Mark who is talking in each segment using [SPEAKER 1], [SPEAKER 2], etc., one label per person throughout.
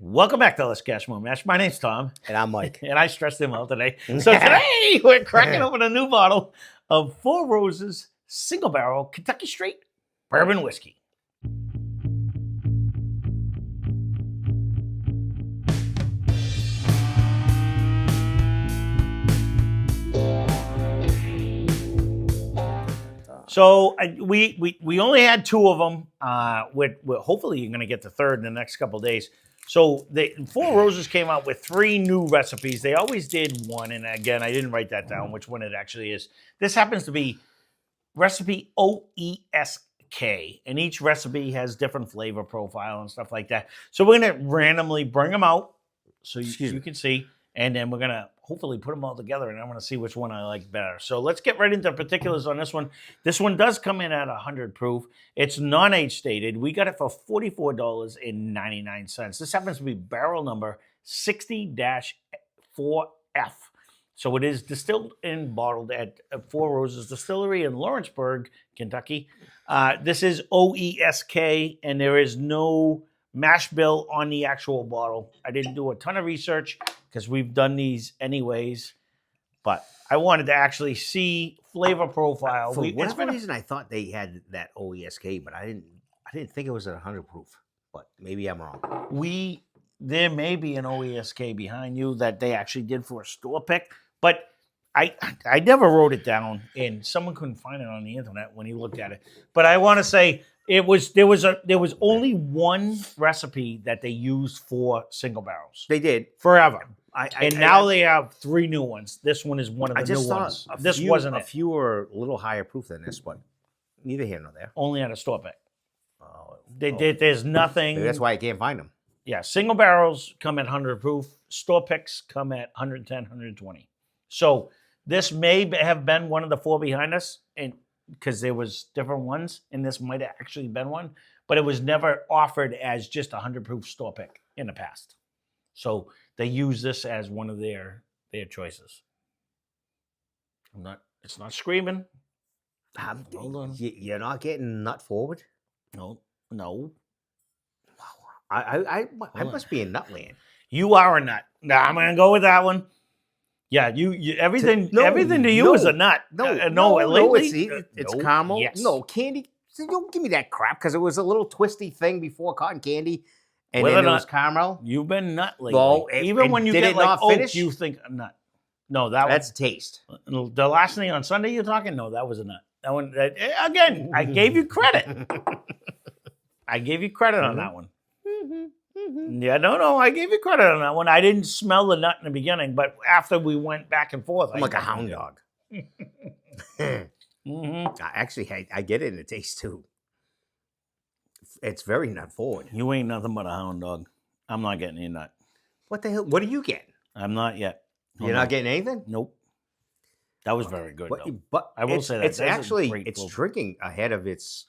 [SPEAKER 1] Welcome back to Lesscashmoremash. My name's Tom.
[SPEAKER 2] And I'm Mike.
[SPEAKER 1] And I stressed him out today. So today we're cracking open a new bottle of Four Roses Single Barrel Kentucky Straight Bourbon Whiskey. So we only had two of them. We're hopefully you're going to get the third in the next couple of days. So Four Roses came out with 3 new recipes. They always did one, and again, I didn't write that down, which one it actually is. This happens to be recipe OESK, and each recipe has different flavor profile and stuff like that. So we're going to randomly bring them out so you can see, and then we're going to hopefully put them all together, and I'm going to see which one I like better. So let's get right into particulars on this one. This one does come in at 100 proof. It's non-age stated. We got it for $44.99. This happens to be barrel number 60-4F. So it is distilled and bottled at Four Roses Distillery in Lawrenceburg, Kentucky. This is OESK, and there is no mash bill on the actual bottle. I didn't do a ton of research because we've done these anyways, but I wanted to actually see flavor profile.
[SPEAKER 2] For whatever reason, I thought they had that OESK, but I didn't think it was at 100 proof. But maybe I'm wrong.
[SPEAKER 1] There may be an OESK behind you that they actually did for a store pick, but I never wrote it down, and someone couldn't find it on the internet when he looked at it. But I want to say there was only one recipe that they used for single barrels.
[SPEAKER 2] They did
[SPEAKER 1] forever. Now they have 3 new ones. This one is one of the new ones. This wasn't
[SPEAKER 2] a few were a little higher proof than this, but neither here nor there.
[SPEAKER 1] Only at a store pick. There's nothing.
[SPEAKER 2] Maybe that's why I can't find them.
[SPEAKER 1] Yeah, single barrels come at 100 proof. Store picks come at 110, 120. So this may have been one of the 4 behind us, and because there was different ones, and this might have actually been one, but it was never offered as just a 100 proof store pick in the past. So they use this as one of their choices. It's not screaming.
[SPEAKER 2] Hold on. You're not getting nut forward?
[SPEAKER 1] No.
[SPEAKER 2] I must be in nut land.
[SPEAKER 1] You are a nut. Nah, I'm gonna go with that one. Yeah, everything to you is a nut.
[SPEAKER 2] It's caramel.
[SPEAKER 1] Yes.
[SPEAKER 2] No, candy. Don't give me that crap because it was a little twisty thing before cotton candy, and then it was caramel.
[SPEAKER 1] You've been nut lately.
[SPEAKER 2] No,
[SPEAKER 1] even when you get like oak, you think a nut. No, that's
[SPEAKER 2] taste.
[SPEAKER 1] The last thing on Sunday you're talking. No, that was a nut. That one again. I gave you credit. I gave you credit on that one. Yeah, no, I gave you credit on that one. I didn't smell the nut in the beginning, but after we went back and forth,
[SPEAKER 2] I'm like a hound dog. Actually, I get it in the taste too. It's very nut forward.
[SPEAKER 1] You ain't nothing but a hound dog. I'm not getting any nut.
[SPEAKER 2] What the hell? What are you getting?
[SPEAKER 1] I'm not yet.
[SPEAKER 2] You're not getting anything?
[SPEAKER 1] Nope. That was very good, though.
[SPEAKER 2] But
[SPEAKER 1] I will say that.
[SPEAKER 2] It's actually, it's drinking ahead of it's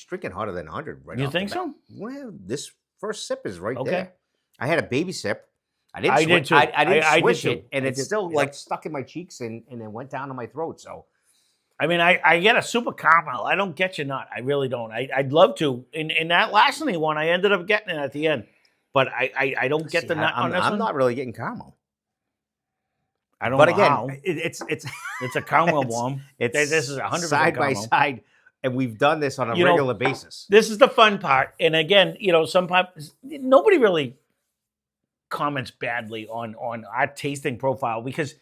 [SPEAKER 2] drinking hotter than 100 right now.
[SPEAKER 1] You think so?
[SPEAKER 2] Well, this first sip is right there. I had a baby sip. I didn't switch it, and it's still like stuck in my cheeks and then went down to my throat. So,
[SPEAKER 1] I mean, I get a super caramel. I don't get your nut. I really don't. I'd love to. In that last one, I ended up getting it at the end, but I don't get the nut on this one.
[SPEAKER 2] I'm not really getting caramel.
[SPEAKER 1] I don't know how.
[SPEAKER 2] It's
[SPEAKER 1] a caramel bomb.
[SPEAKER 2] This
[SPEAKER 1] is 100%
[SPEAKER 2] side by side. And we've done this on a regular basis.
[SPEAKER 1] This is the fun part. And again, sometimes nobody really comments badly on our tasting profile because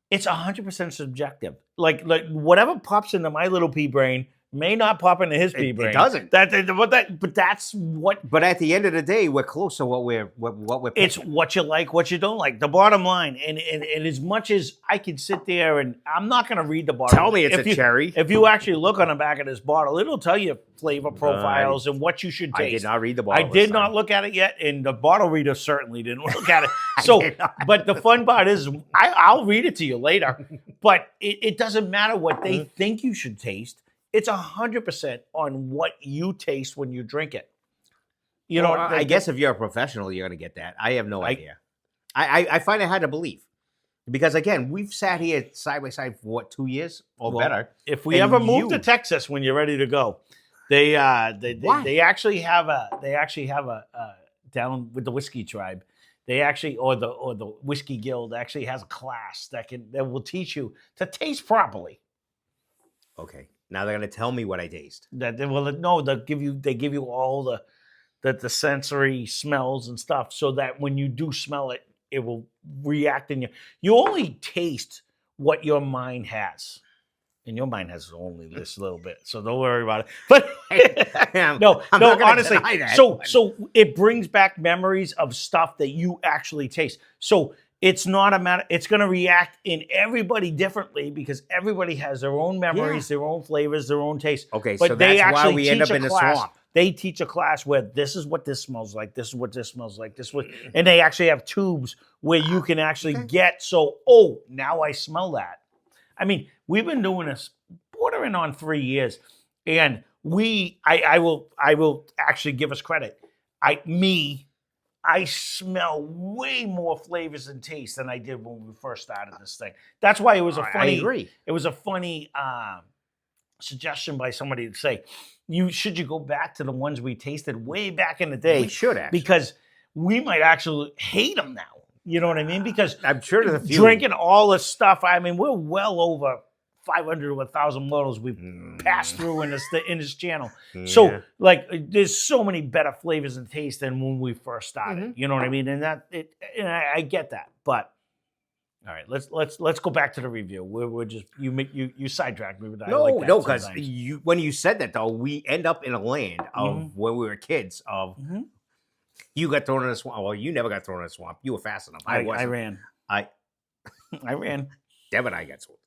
[SPEAKER 1] it's 100% subjective. Like whatever pops into my little pea brain may not pop into his pea brain.
[SPEAKER 2] It doesn't.
[SPEAKER 1] But that's what.
[SPEAKER 2] But at the end of the day, we're close to what we're picking.
[SPEAKER 1] It's what you like, what you don't like. The bottom line, and as much as I could sit there and I'm not going to read the bottle.
[SPEAKER 2] Tell me it's a cherry.
[SPEAKER 1] If you actually look on the back of this bottle, it'll tell you flavor profiles and what you should taste.
[SPEAKER 2] I did not read the bottle.
[SPEAKER 1] I did not look at it yet, and the bottle reader certainly didn't look at it. So, but the fun part is, I'll read it to you later. But it doesn't matter what they think you should taste. It's 100% on what you taste when you drink it.
[SPEAKER 2] I guess if you're a professional, you're going to get that. I have no idea. I find it hard to believe. Because, again, we've sat here side by side for, 2 years or better?
[SPEAKER 1] If we ever move to Texas when you're ready to go, they actually have a down with the Whiskey Tribe. They actually, or the Whiskey Guild actually has a class that will teach you to taste properly.
[SPEAKER 2] Okay. Now they're gonna tell me what I taste.
[SPEAKER 1] That they will no, they give you all the sensory smells and stuff, so that when you do smell it, it will react in you. You only taste what your mind has. And your mind has only this little bit, so don't worry about it. But no, honestly, so it brings back memories of stuff that you actually taste. So it's not a matter. It's going to react in everybody differently because everybody has their own memories, their own flavors, their own taste.
[SPEAKER 2] Okay,
[SPEAKER 1] but
[SPEAKER 2] so
[SPEAKER 1] they
[SPEAKER 2] that's
[SPEAKER 1] actually
[SPEAKER 2] why we end up in the swamp.
[SPEAKER 1] They teach a class where this is what this smells like, this is what this smells like, and they actually have tubes where you can actually get. So, now I smell that. I mean, we've been doing this bordering on 3 years, and I will actually give us credit. I smell way more flavors and taste than I did when we first started this thing. That's why it was a funny.
[SPEAKER 2] I agree.
[SPEAKER 1] It was a funny suggestion by somebody to say, should you go back to the ones we tasted way back in the day?
[SPEAKER 2] We should actually,
[SPEAKER 1] because we might actually hate them now. You know what I mean? Because
[SPEAKER 2] I'm sure there's a few.
[SPEAKER 1] Drinking all this stuff. I mean, we're well over 500 to 1,000 models we've passed through in this channel. Yeah. So, there's so many better flavors and tastes than when we first started. Mm-hmm. You know what I mean? And I get that. But all right, let's go back to the review. We're just you sidetracked me with that.
[SPEAKER 2] No, because when you said that though, we end up in a land of when we were kids of. Mm-hmm. You got thrown in a swamp. Well, you never got thrown in a swamp. You were fast enough. I
[SPEAKER 1] ran. I ran.
[SPEAKER 2] Deb and I got swamp.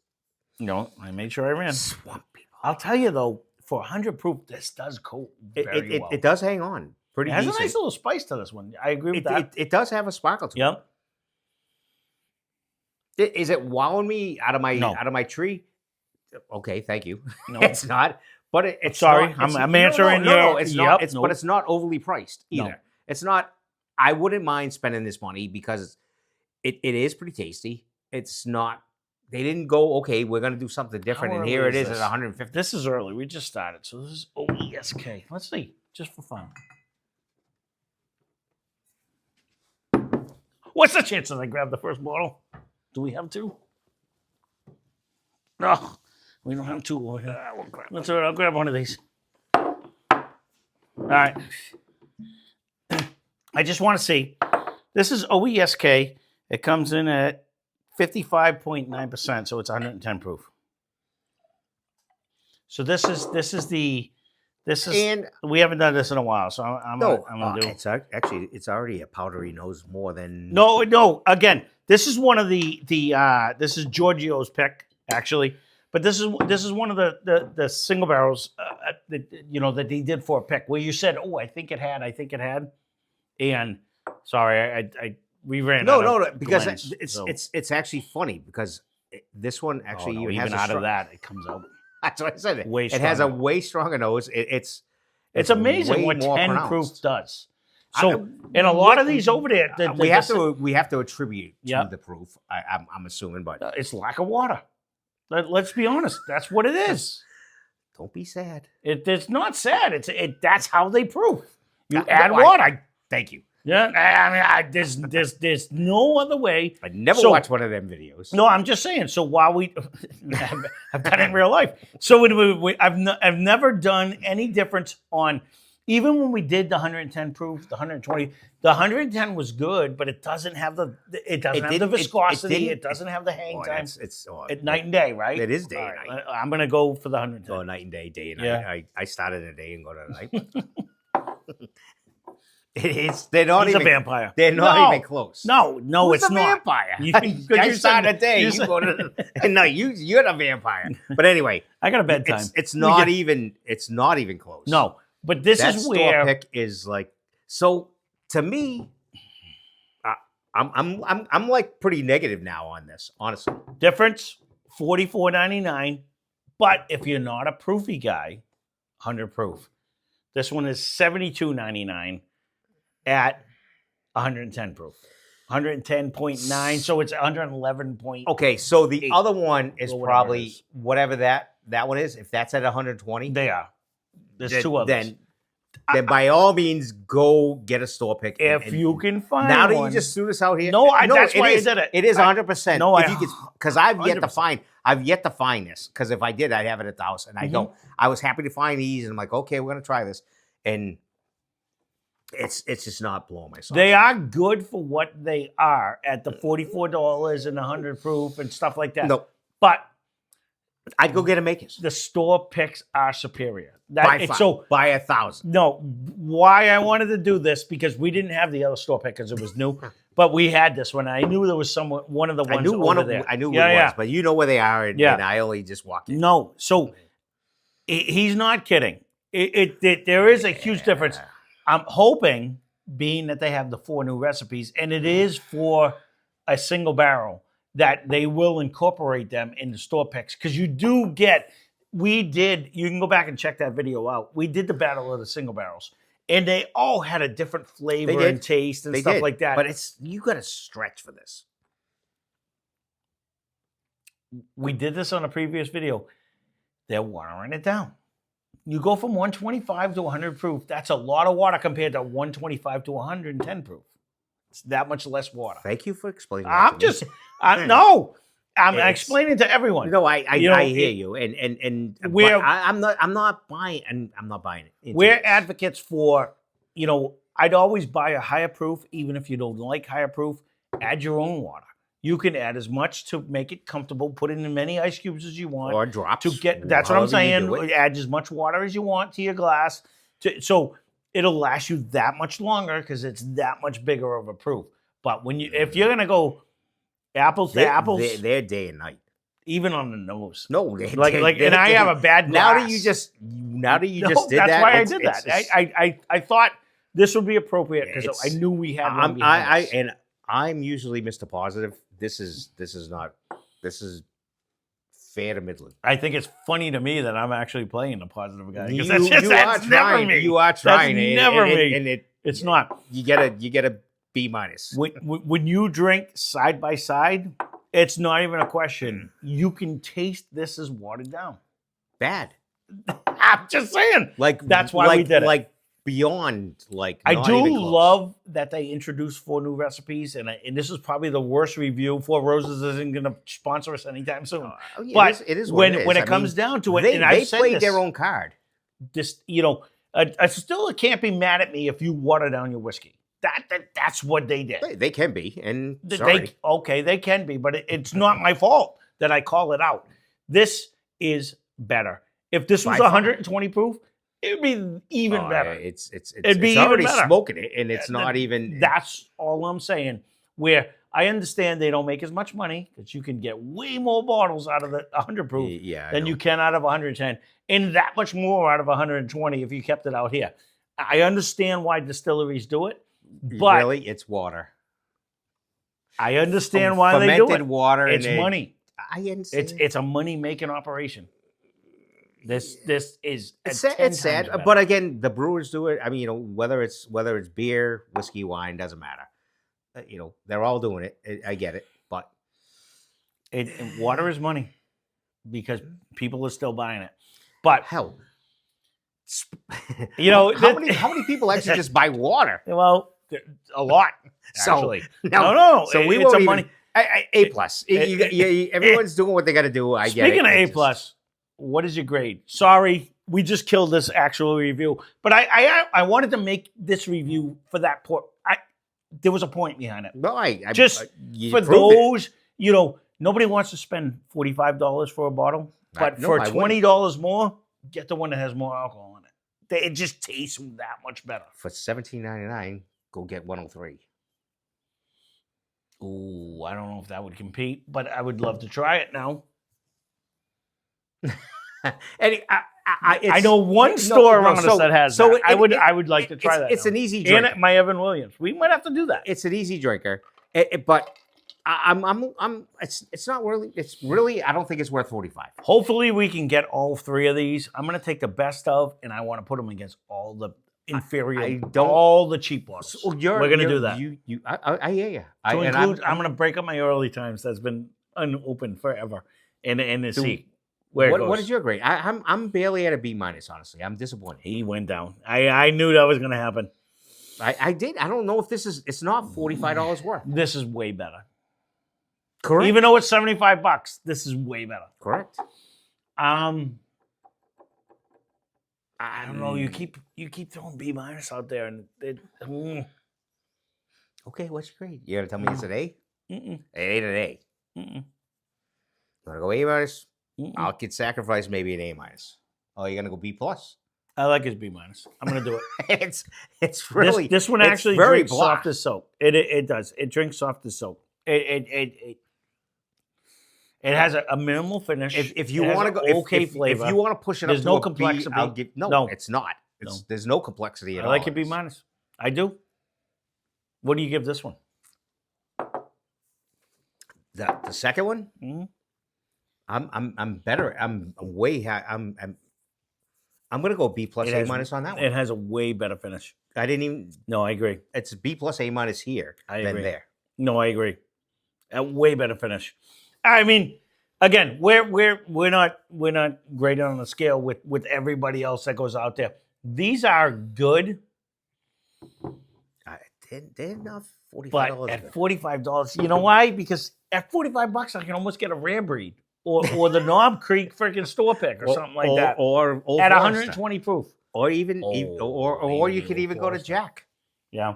[SPEAKER 1] No, I made sure I ran.
[SPEAKER 2] Swamp people.
[SPEAKER 1] I'll tell you though, for 100 proof, this does coat very well.
[SPEAKER 2] It does hang on pretty decent.
[SPEAKER 1] It has a nice little spice to this one. I agree with that.
[SPEAKER 2] It does have a sparkle to it. Yep. Is it wowing me out of my tree? Okay, thank you. No, it's not. But it's
[SPEAKER 1] sorry.
[SPEAKER 2] Not,
[SPEAKER 1] I'm answering.
[SPEAKER 2] No, it's not. But it's not overly priced either. No. It's not. I wouldn't mind spending this money because it is pretty tasty. It's not. They didn't go, okay, we're going to do something different, and here it is at 150.
[SPEAKER 1] This is early. We just started, so this is OESK. Let's see, just for fun. What's the chances I grab the first bottle? Do we have two? No, we don't have two over here. That's all right, I'll grab one of these. All right. I just want to see. This is OESK. It comes in at 55.9%, so it's 110 proof. So this is and we haven't done this in a while, so I'm gonna do.
[SPEAKER 2] It's already a powdery nose more than.
[SPEAKER 1] No. Again, this is one of the this is Giorgio's pick actually, but this is one of the single barrels that they did for a pick where you said, I think it had, and sorry, we ran.
[SPEAKER 2] No, because it's actually funny because this one actually
[SPEAKER 1] even out of that it comes out.
[SPEAKER 2] That's what I said. It has a way stronger nose. It's
[SPEAKER 1] amazing what 10 proof does. So in a lot of these over there,
[SPEAKER 2] we have to attribute to the proof. I'm assuming, but
[SPEAKER 1] it's lack of water. Let's be honest. That's what it is.
[SPEAKER 2] Don't be sad.
[SPEAKER 1] It's not sad. That's how they proof. You add water.
[SPEAKER 2] Thank you.
[SPEAKER 1] Yeah, I mean, there's no other way.
[SPEAKER 2] I never watched one of them videos.
[SPEAKER 1] No, I'm just saying. So while I've done it in real life. So I've never done any difference on, even when we did the 110 proof, the 120. The 110 was good, but it doesn't have the viscosity. It doesn't have the hang time. It's night and day, right?
[SPEAKER 2] It is day and night.
[SPEAKER 1] I'm gonna go for the 110.
[SPEAKER 2] Oh, night and day, day and night. I started in a day and go to the night. He's
[SPEAKER 1] a vampire.
[SPEAKER 2] They're not even close.
[SPEAKER 1] No,
[SPEAKER 2] Who's
[SPEAKER 1] it's
[SPEAKER 2] a
[SPEAKER 1] not.
[SPEAKER 2] Vampire. I start a day. You go to no, you're the vampire. But anyway,
[SPEAKER 1] I got a bedtime.
[SPEAKER 2] It's not even close.
[SPEAKER 1] No, but this is where
[SPEAKER 2] pick is like. So to me, I'm like pretty negative now on this, honestly.
[SPEAKER 1] Difference $44.99, but if you're not a proofy guy, 100 proof. This one is $72.99. At 110 proof, 110.9, so it's 111.
[SPEAKER 2] Okay, so the other one is probably whatever that one is. If that's at 120,
[SPEAKER 1] they are. There's two others.
[SPEAKER 2] Then then by all means go get a store pick.
[SPEAKER 1] If you can find
[SPEAKER 2] now that
[SPEAKER 1] one.
[SPEAKER 2] you just threw this out here,
[SPEAKER 1] No, that's why I did it.
[SPEAKER 2] It is 100%.
[SPEAKER 1] No,
[SPEAKER 2] because I've yet to
[SPEAKER 1] 100%.
[SPEAKER 2] find. I've yet to find this because if I did, I'd have it at the house, and I don't. I was happy to find these, and I'm like, okay, we're gonna try this, and it's just not blowing my socks.
[SPEAKER 1] They are good for what they are at the $44 and 100 proof and stuff like that.
[SPEAKER 2] No,
[SPEAKER 1] but
[SPEAKER 2] I'd go get a Makers.
[SPEAKER 1] The store picks are superior.
[SPEAKER 2] By 1,000.
[SPEAKER 1] No, why I wanted to do this because we didn't have the other store pick because it was new, but we had this one. I knew there was one of the ones over there.
[SPEAKER 2] I knew what it was, but you know where they are, and I only just walked in.
[SPEAKER 1] No, so he's not kidding. There is a huge difference. I'm hoping, being that they have the 4 new recipes, and it is for a single barrel, that they will incorporate them in the store picks. Because you can go back and check that video out. We did the battle of the single barrels, and they all had a different flavor and taste and stuff like that.
[SPEAKER 2] But you got to stretch for this.
[SPEAKER 1] We did this on a previous video. They're watering it down. You go from 125 to 100 proof. That's a lot of water compared to 125 to 110 proof. It's that much less water.
[SPEAKER 2] Thank you for explaining.
[SPEAKER 1] I'm explaining to everyone.
[SPEAKER 2] No, I hear you, and I'm not buying it.
[SPEAKER 1] We're advocates for, I'd always buy a higher proof, even if you don't like higher proof. Add your own water. You can add as much to make it comfortable. Put in as many ice cubes as you want,
[SPEAKER 2] or drops.
[SPEAKER 1] That's what I'm saying. Add as much water as you want to your glass, so it'll last you that much longer because it's that much bigger of a proof. But if you're gonna go apples to apples,
[SPEAKER 2] they're day and night,
[SPEAKER 1] even on the nose.
[SPEAKER 2] No,
[SPEAKER 1] I have a bad glass.
[SPEAKER 2] Now that you just did
[SPEAKER 1] that's
[SPEAKER 2] that.
[SPEAKER 1] That's why I did that. I thought this would be appropriate because I knew we had one behind us.
[SPEAKER 2] I'm usually Mr. Positive. This is fair to middling.
[SPEAKER 1] I think it's funny to me that I'm actually playing the positive guy.
[SPEAKER 2] You
[SPEAKER 1] That's never me.
[SPEAKER 2] You are trying.
[SPEAKER 1] That's never me. It's not.
[SPEAKER 2] You get a B-.
[SPEAKER 1] When you drink side by side, it's not even a question. You can taste this is watered down.
[SPEAKER 2] Bad.
[SPEAKER 1] I'm just saying. That's why we did it.
[SPEAKER 2] Beyond
[SPEAKER 1] I do love that they introduced 4 new recipes, and this is probably the worst review. Four Roses isn't going to sponsor us anytime soon. But
[SPEAKER 2] it is
[SPEAKER 1] when it comes down to it,
[SPEAKER 2] they played their own card.
[SPEAKER 1] I still can't be mad at me if you water down your whiskey. That's what they did.
[SPEAKER 2] They can be, and
[SPEAKER 1] they can be, but it's not my fault that I call it out. This is better. If this was 120 proof, it would be even better.
[SPEAKER 2] It's
[SPEAKER 1] even
[SPEAKER 2] already
[SPEAKER 1] better.
[SPEAKER 2] smoking it, and it's not even.
[SPEAKER 1] That's all I'm saying. Where I understand they don't make as much money because you can get way more bottles out of the 100 proof than you can out of 110, and that much more out of 120 if you kept it out here. I understand why distilleries do it, but
[SPEAKER 2] really, it's water.
[SPEAKER 1] I understand why they do it.
[SPEAKER 2] Fermented water.
[SPEAKER 1] It's money.
[SPEAKER 2] I understand.
[SPEAKER 1] It's a money making operation. This is
[SPEAKER 2] it's sad, but again, the brewers do it. I mean, whether it's beer, whiskey, wine, doesn't matter. They're all doing it. I get it, but
[SPEAKER 1] water is money because people are still buying it. But
[SPEAKER 2] hell,
[SPEAKER 1] how
[SPEAKER 2] many people actually just buy water?
[SPEAKER 1] Well, a lot. Actually,
[SPEAKER 2] no. So we won't
[SPEAKER 1] money.
[SPEAKER 2] A plus. Everyone's doing what they got to do. I get it.
[SPEAKER 1] Speaking of A plus. What is your grade? Sorry, we just killed this actual review. But I wanted to make this review for that point. There was a point behind it.
[SPEAKER 2] No,
[SPEAKER 1] for those, nobody wants to spend $45 for a bottle. But for $20 more, get the one that has more alcohol in it. It just tastes that much better.
[SPEAKER 2] For $17.99, go get 103.
[SPEAKER 1] Ooh, I don't know if that would compete, but I would love to try it now.
[SPEAKER 2] And
[SPEAKER 1] I know one store around us that has that. I would like to try that.
[SPEAKER 2] It's an easy drink.
[SPEAKER 1] And my Evan Williams. We might have to do that.
[SPEAKER 2] It's an easy drinker, but it's not really. It's really. I don't think it's worth 45.
[SPEAKER 1] Hopefully, we can get all 3 of these. I'm going to take the best of, and I want to put them against all the inferior, all the cheap bottles. We're going to do that.
[SPEAKER 2] I hear you.
[SPEAKER 1] I'm going to break up my early times that's been unopened forever, and see. where it goes.
[SPEAKER 2] What is your grade? I'm barely at a B minus. Honestly, I'm disappointed.
[SPEAKER 1] He went down. I knew that was going to happen.
[SPEAKER 2] I did. I don't know if this is. It's not $45 worth.
[SPEAKER 1] This is way better.
[SPEAKER 2] Correct.
[SPEAKER 1] Even though it's $75, this is way better.
[SPEAKER 2] Correct.
[SPEAKER 1] I don't know. You keep throwing B minus out there, and
[SPEAKER 2] Okay, what's your grade? You gotta tell me it's an A.
[SPEAKER 1] Mm-mm.
[SPEAKER 2] It ain't an A.
[SPEAKER 1] Mm-mm.
[SPEAKER 2] You wanna go A minus?
[SPEAKER 1] Mm-mm.
[SPEAKER 2] I'll get sacrificed maybe an A minus. Oh, you're gonna go B plus?
[SPEAKER 1] I like his B minus. I'm gonna do it.
[SPEAKER 2] it's really
[SPEAKER 1] this one
[SPEAKER 2] it's
[SPEAKER 1] actually
[SPEAKER 2] very
[SPEAKER 1] drinks
[SPEAKER 2] blah.
[SPEAKER 1] soft as soap. It does. It drinks soft as soap. It has a minimal finish.
[SPEAKER 2] If you
[SPEAKER 1] It has
[SPEAKER 2] want to
[SPEAKER 1] an
[SPEAKER 2] go
[SPEAKER 1] okay
[SPEAKER 2] if
[SPEAKER 1] flavor.
[SPEAKER 2] if you want to push it
[SPEAKER 1] There's
[SPEAKER 2] up
[SPEAKER 1] no
[SPEAKER 2] to a
[SPEAKER 1] complexity.
[SPEAKER 2] B, I'll give
[SPEAKER 1] No.
[SPEAKER 2] it's not.
[SPEAKER 1] No.
[SPEAKER 2] There's no complexity at
[SPEAKER 1] I
[SPEAKER 2] all.
[SPEAKER 1] like it
[SPEAKER 2] in
[SPEAKER 1] B
[SPEAKER 2] this.
[SPEAKER 1] minus. I do. What do you give this one?
[SPEAKER 2] The second one,
[SPEAKER 1] Mm-hmm.
[SPEAKER 2] I'm better. I'm way high. I'm gonna go B plus A minus on that one.
[SPEAKER 1] It has a way better finish.
[SPEAKER 2] I didn't even.
[SPEAKER 1] No, I agree.
[SPEAKER 2] It's B plus A minus here
[SPEAKER 1] I
[SPEAKER 2] than
[SPEAKER 1] agree.
[SPEAKER 2] there.
[SPEAKER 1] No, I agree. A way better finish. I mean, again, we're not graded on the scale with everybody else that goes out there. These are good,
[SPEAKER 2] They're not $45.
[SPEAKER 1] but at $45, you know why? Because at $45, I can almost get a rare breed or the Knob Creek freaking store pick or something like that
[SPEAKER 2] or
[SPEAKER 1] at
[SPEAKER 2] Forester.
[SPEAKER 1] 120 proof.
[SPEAKER 2] or even or you
[SPEAKER 1] maybe
[SPEAKER 2] could even go to
[SPEAKER 1] Forester.
[SPEAKER 2] Jack.
[SPEAKER 1] Yeah,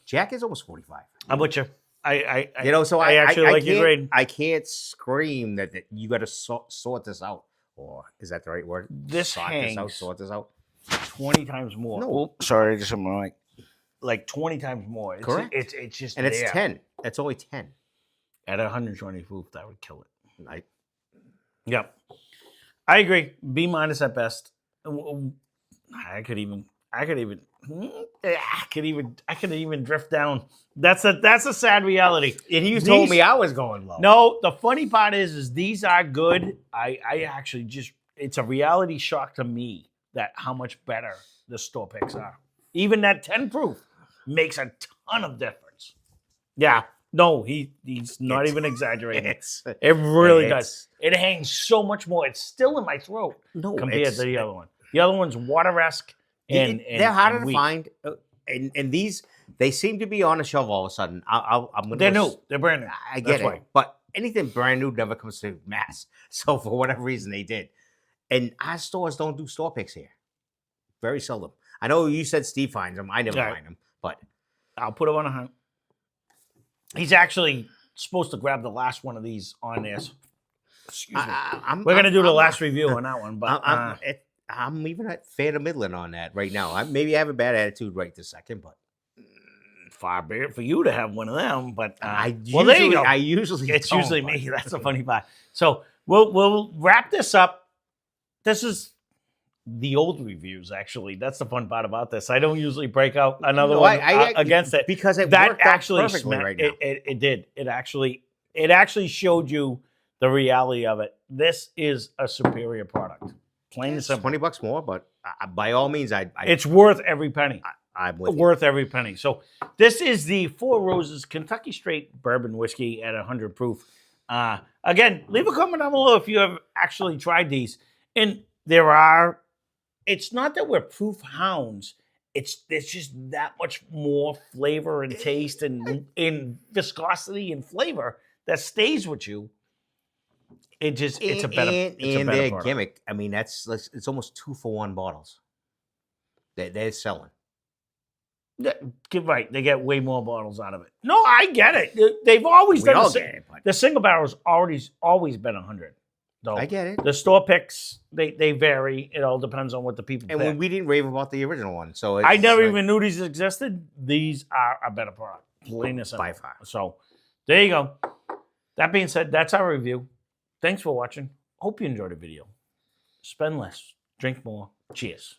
[SPEAKER 2] Jack is almost 45.
[SPEAKER 1] I'm with you. I
[SPEAKER 2] So
[SPEAKER 1] I actually like your grade.
[SPEAKER 2] I can't scream that you got to sort this out. Or is that the right word?
[SPEAKER 1] This
[SPEAKER 2] sort
[SPEAKER 1] hangs
[SPEAKER 2] this out. Sort this out.
[SPEAKER 1] 20 times more.
[SPEAKER 2] No.
[SPEAKER 1] Oh, sorry, just something like 20 times more. It's,
[SPEAKER 2] Correct.
[SPEAKER 1] It's just
[SPEAKER 2] And it's
[SPEAKER 1] there.
[SPEAKER 2] 10. It's only 10.
[SPEAKER 1] At 120 proof, that would kill it.
[SPEAKER 2] Like,
[SPEAKER 1] Yep. I agree. B minus at best. I could even drift down. That's a sad reality.
[SPEAKER 2] and you
[SPEAKER 1] These-
[SPEAKER 2] told me I was going low.
[SPEAKER 1] No, the funny part is these are good. I actually just, it's a reality shock to me that how much better the store picks are. Even that 10 proof makes a ton of difference. Yeah. No, he's not even exaggerating. It really does. It hangs so much more. It's still in my throat compared to the other one. The other one's water-esque and
[SPEAKER 2] they're harder
[SPEAKER 1] and
[SPEAKER 2] to
[SPEAKER 1] weak.
[SPEAKER 2] find. And these, they seem to be on the shelf all of a sudden. I'm gonna
[SPEAKER 1] They're
[SPEAKER 2] go
[SPEAKER 1] new. They're brand new.
[SPEAKER 2] I get
[SPEAKER 1] That's
[SPEAKER 2] it.
[SPEAKER 1] why.
[SPEAKER 2] But anything brand new never comes to mass. So for whatever reason, they did. And our stores don't do store picks here. Very seldom. I know you said Steve finds them. I never
[SPEAKER 1] Right.
[SPEAKER 2] find them. But
[SPEAKER 1] I'll put him on a hunt. He's actually supposed to grab the last one of these on this. Excuse me. We're going to do the last review on that one. But
[SPEAKER 2] I'm even at fair to middling on that right now. Maybe I have a bad attitude right this second, but
[SPEAKER 1] far be it for you to have one of them. But
[SPEAKER 2] there you go.
[SPEAKER 1] It's
[SPEAKER 2] don't,
[SPEAKER 1] usually
[SPEAKER 2] but-
[SPEAKER 1] me. That's the funny part. So we'll wrap this up. This is the old reviews, actually. That's the fun part about this. I don't usually break out another one against it
[SPEAKER 2] because it
[SPEAKER 1] that
[SPEAKER 2] worked out
[SPEAKER 1] actually
[SPEAKER 2] perfectly right now.
[SPEAKER 1] It did. It actually showed you the reality of it. This is a superior product. Plain and
[SPEAKER 2] It's
[SPEAKER 1] simple.
[SPEAKER 2] $20 more, but by all means,
[SPEAKER 1] It's worth every penny.
[SPEAKER 2] I'm with you.
[SPEAKER 1] Worth every penny. So this is the Four Roses Kentucky Straight Bourbon Whiskey at 100 proof. Again, leave a comment down below if you have actually tried these. And it's not that we're proof hounds. There's just that much more flavor and taste and in viscosity and flavor that stays with you. It's a better
[SPEAKER 2] their
[SPEAKER 1] product.
[SPEAKER 2] gimmick. I mean, it's almost 2-for-1 bottles. They're selling.
[SPEAKER 1] Right, they get way more bottles out of it. No, I get it. They've always
[SPEAKER 2] We
[SPEAKER 1] done
[SPEAKER 2] all
[SPEAKER 1] the,
[SPEAKER 2] get it, but
[SPEAKER 1] the single barrel's always been 100. Though
[SPEAKER 2] I get it.
[SPEAKER 1] the store picks they vary. It all depends on what the people
[SPEAKER 2] And
[SPEAKER 1] pick.
[SPEAKER 2] when we didn't rave about the original one, so
[SPEAKER 1] I never
[SPEAKER 2] like,
[SPEAKER 1] even knew these existed. These are a better product, plain and simple.
[SPEAKER 2] by far.
[SPEAKER 1] So there you go. That being said, that's our review. Thanks for watching. Hope you enjoyed the video. Spend less, drink more. Cheers.